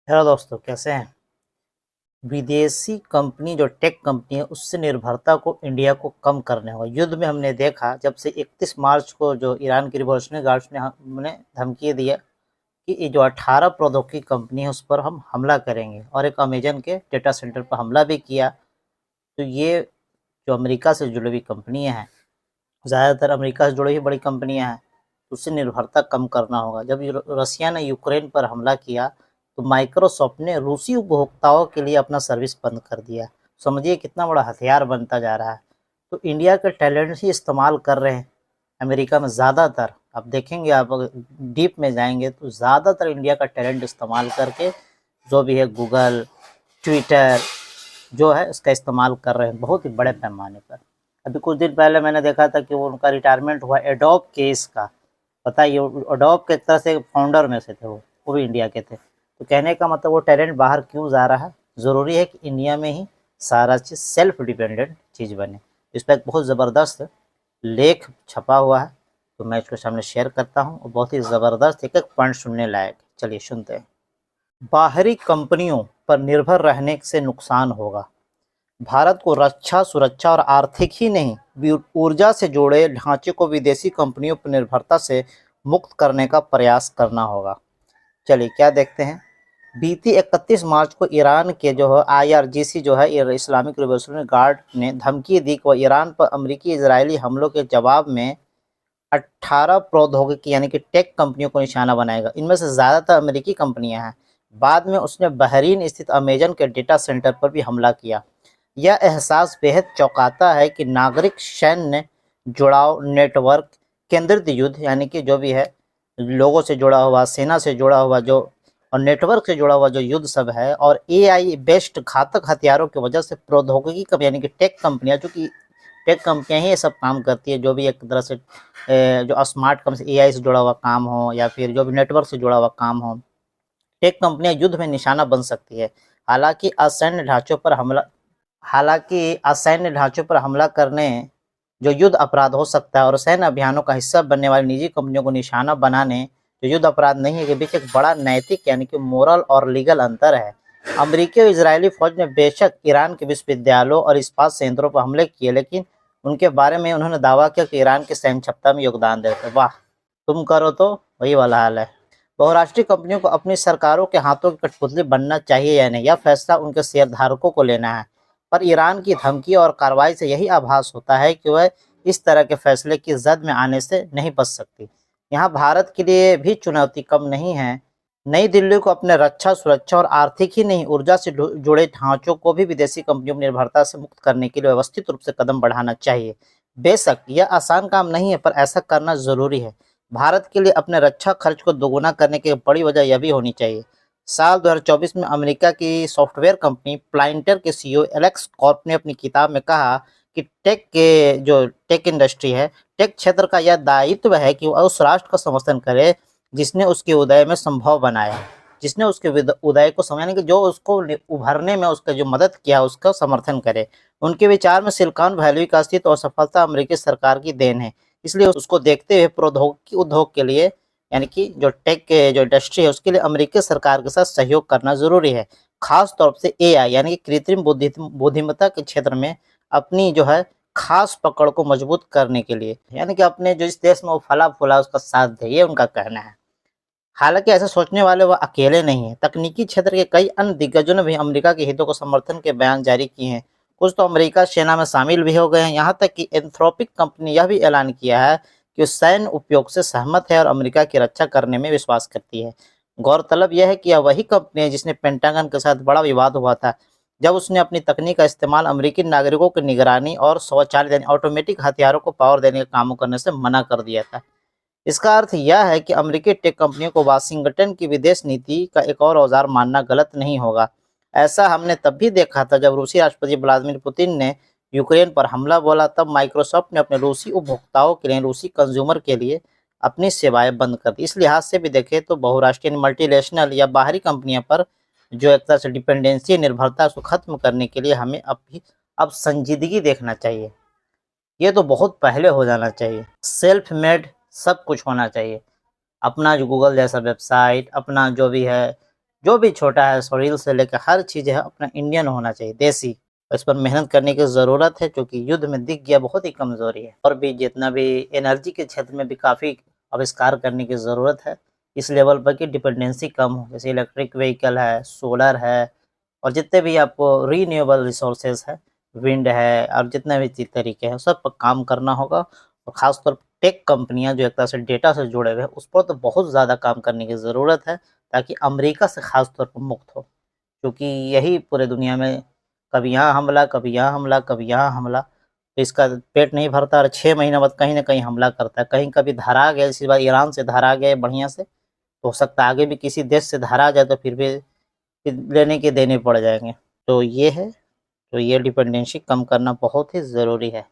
Hello दोस्तों, कैसे हैं। विदेशी कंपनी जो टेक कंपनी है उससे निर्भरता को इंडिया को कम करने होगा। युद्ध में हमने देखा जब से 31 मार्च को जो ईरान की रिवॉल्यूशनरी गार्ड्स ने हमने धमकी दिया कि ये जो 18 प्रौद्योगिकी कंपनी है उस पर हम हमला करेंगे, और एक अमेजन के डेटा सेंटर पर हमला भी किया। तो ये जो अमेरिका से जुड़ी हुई कंपनियां हैं, ज़्यादातर अमेरिका से जुड़ी हुई बड़ी कंपनियां हैं, उससे निर्भरता कम करना होगा। जब रसिया ने यूक्रेन पर हमला किया तो माइक्रोसॉफ्ट ने रूसी उपभोक्ताओं के लिए अपना सर्विस बंद कर दिया। समझिए कितना बड़ा हथियार बनता जा रहा है। तो इंडिया के टैलेंट ही इस्तेमाल कर रहे हैं अमेरिका में ज़्यादातर। आप देखेंगे, आप अगर डीप में जाएंगे तो ज़्यादातर इंडिया का टैलेंट इस्तेमाल करके जो भी है गूगल, ट्विटर जो है इसका इस्तेमाल कर रहे हैं बहुत ही बड़े पैमाने पर। अभी कुछ दिन पहले मैंने देखा था कि वो उनका रिटायरमेंट हुआ एडोब केस का। पता है, ये एडोब के एक तरह से फाउंडर में से थे, वो भी इंडिया के थे। तो कहने का मतलब वो टैलेंट बाहर क्यों जा रहा है। ज़रूरी है कि इंडिया में ही सारा चीज़ सेल्फ डिपेंडेंट चीज़ बने। इस पर एक बहुत ज़बरदस्त लेख छपा हुआ है, तो मैं इसको सामने शेयर करता हूँ और बहुत ही ज़बरदस्त एक एक पॉइंट सुनने लायक। चलिए सुनते हैं। बाहरी कंपनियों पर निर्भर रहने से नुकसान होगा। भारत को रक्षा, सुरक्षा और आर्थिक ही नहीं, ऊर्जा से जुड़े ढांचे को विदेशी कंपनियों पर निर्भरता से मुक्त करने का प्रयास करना होगा। चलिए क्या देखते हैं। बीती 31 मार्च को ईरान के जो है IRGC जो है इस्लामिक रिवॉल्यूशनरी गार्ड ने धमकी दी कि वह ईरान पर अमेरिकी इजरायली हमलों के जवाब में 18 प्रौद्योगिकी यानी कि टेक कंपनियों को निशाना बनाएगा। इनमें से ज़्यादातर अमेरिकी कंपनियां हैं। बाद में उसने बहरीन स्थित अमेजन के डेटा सेंटर पर भी हमला किया। यह एहसास बेहद चौंकाता है कि नागरिक, सैन्य जुड़ाव, नेटवर्क केंद्रित युद्ध यानी कि जो भी है लोगों से जुड़ा हुआ, सेना से जुड़ा हुआ जो, और नेटवर्क से जुड़ा हुआ जो युद्ध सब है, और AI बेस्ड घातक हथियारों की वजह से प्रौद्योगिकी यानी कि टेक कंपनियां, चूँकि टेक कंपनियां ही ये सब काम करती है, जो भी एक तरह से जो स्मार्ट कम से AI से जुड़ा हुआ काम हो या फिर जो भी नेटवर्क से जुड़ा हुआ काम हो, टेक कंपनियां युद्ध में निशाना बन सकती है। हालांकि असैन्य ढांचों पर हमला हालांकि असैन्य ढांचों पर हमला करने जो युद्ध अपराध हो सकता है, और सैन्य अभियानों का हिस्सा बनने वाली निजी कंपनियों को निशाना बनाने जो युद्ध अपराध नहीं है, के बीच एक बड़ा नैतिक यानी कि मोरल और लीगल अंतर है। अमेरिकी और इजरायली फौज ने बेशक ईरान के विश्वविद्यालयों और इस्पात संयंत्रों पर हमले किए, लेकिन उनके बारे में उन्होंने दावा किया कि ईरान की सैन्य क्षमता में योगदान देते। वाह, तुम करो तो वही वाला हाल है। बहुराष्ट्रीय कंपनियों को अपनी सरकारों के हाथों की कठपुतली बनना चाहिए या नहीं, यह फैसला उनके शेयरधारकों को लेना है। पर ईरान की धमकी और कार्रवाई से यही आभास होता है कि वह इस तरह के फैसले की जद में आने से नहीं बच सकती। यहाँ भारत के लिए भी चुनौती कम नहीं है। नई दिल्ली को अपने रक्षा, सुरक्षा और आर्थिक ही नहीं, ऊर्जा से जुड़े ढांचों को भी विदेशी कंपनियों की निर्भरता से मुक्त करने के लिए व्यवस्थित रूप से कदम बढ़ाना चाहिए। बेशक यह आसान काम नहीं है, पर ऐसा करना जरूरी है। भारत के लिए अपने रक्षा खर्च को दोगुना करने की बड़ी वजह यह भी होनी चाहिए। साल 2024 में अमेरिका की सॉफ्टवेयर कंपनी प्लाइंटर के CEO एलेक्स कॉर्प ने अपनी किताब में कहा कि टेक इंडस्ट्री है, टेक क्षेत्र का यह दायित्व है कि वह उस राष्ट्र का समर्थन करे जिसने उसके उदय में संभव बनाया, जिसने उसके उदय को समझने की, जो उसको उभरने में उसका जो मदद किया उसका समर्थन करे। उनके विचार में सिलिकॉन वैली का अस्तित्व और सफलता अमेरिकी सरकार की देन है। इसलिए उसको देखते हुए प्रौद्योगिकी उद्योग के लिए यानी कि जो टेक के जो इंडस्ट्री है उसके लिए अमेरिकी सरकार के साथ सहयोग करना जरूरी है। खास तौर से AI यानी कि कृत्रिम बुद्धिमत्ता के क्षेत्र में अपनी जो है खास पकड़ को मजबूत करने के लिए, यानी कि अपने जो इस देश में वो फला फूला उसका साथ दे, ये उनका कहना है। हालांकि ऐसा सोचने वाले वह अकेले नहीं हैं। तकनीकी क्षेत्र के कई अन्य दिग्गजों ने भी अमेरिका के हितों को समर्थन के बयान जारी किए हैं। कुछ तो अमेरिका सेना में शामिल भी हो गए हैं। यहाँ तक कि एंथ्रोपिक कंपनी यह भी ऐलान किया है कि वो सैन्य उपयोग से सहमत है और अमेरिका की रक्षा करने में विश्वास करती है। गौरतलब यह है कि यह वही कंपनी है जिसने पेंटागन के साथ बड़ा विवाद हुआ था, जब उसने अपनी तकनीक का इस्तेमाल अमेरिकी नागरिकों की निगरानी और स्वचालित यानी ऑटोमेटिक हथियारों को पावर देने के कामों करने से मना कर दिया था। इसका अर्थ यह है कि अमेरिकी टेक कंपनियों को वाशिंगटन की विदेश नीति का एक और औजार मानना गलत नहीं होगा। ऐसा हमने तब भी देखा था जब रूसी राष्ट्रपति व्लादिमीर पुतिन ने यूक्रेन पर हमला बोला। तब माइक्रोसॉफ्ट ने अपने रूसी उपभोक्ताओं के लिए, रूसी कंज्यूमर के लिए अपनी सेवाएं बंद कर दी। इस लिहाज से भी देखें तो बहुराष्ट्रीय मल्टीनेशनल या बाहरी कंपनियों पर जो एक तरह से डिपेंडेंसी, निर्भरता, उसको खत्म करने के लिए हमें अब संजीदगी देखना चाहिए। ये तो बहुत पहले हो जाना चाहिए। सेल्फ मेड सब कुछ होना चाहिए। अपना जो गूगल जैसा वेबसाइट, अपना जो भी है जो भी छोटा है सोइल से लेकर हर चीज़ है अपना इंडियन होना चाहिए, देसी। इस पर मेहनत करने की ज़रूरत है, क्योंकि युद्ध में दिख गया बहुत ही कमज़ोरी है। और भी जितना भी एनर्जी के क्षेत्र में भी काफ़ी आविष्कार करने की ज़रूरत है, इस लेवल पर कि डिपेंडेंसी कम हो। जैसे इलेक्ट्रिक व्हीकल है, सोलर है, और जितने भी आपको रीन्यूएबल रिसोर्सेज है, विंड है, और जितने भी तरीके हैं सब पर काम करना होगा। और ख़ासतौर पर टेक कंपनियां जो एक तरह से डेटा से जुड़े हुए हैं, उस पर तो बहुत ज़्यादा काम करने की ज़रूरत है, ताकि अमेरिका से ख़ास तौर पर मुक्त हो। क्योंकि यही पूरे दुनिया में कभी यहाँ हमला, कभी यहाँ हमला, कभी यहाँ हमला, तो इसका पेट नहीं भरता, और 6 महीने बाद कहीं ना कहीं हमला करता है। कहीं कभी धरा गया, इसी बार ईरान से धरा गया बढ़िया से, तो हो सकता है आगे भी किसी देश से धरा जाए, तो फिर भी लेने के देने पड़ जाएंगे। तो ये है, तो ये डिपेंडेंसी कम करना बहुत ही ज़रूरी है।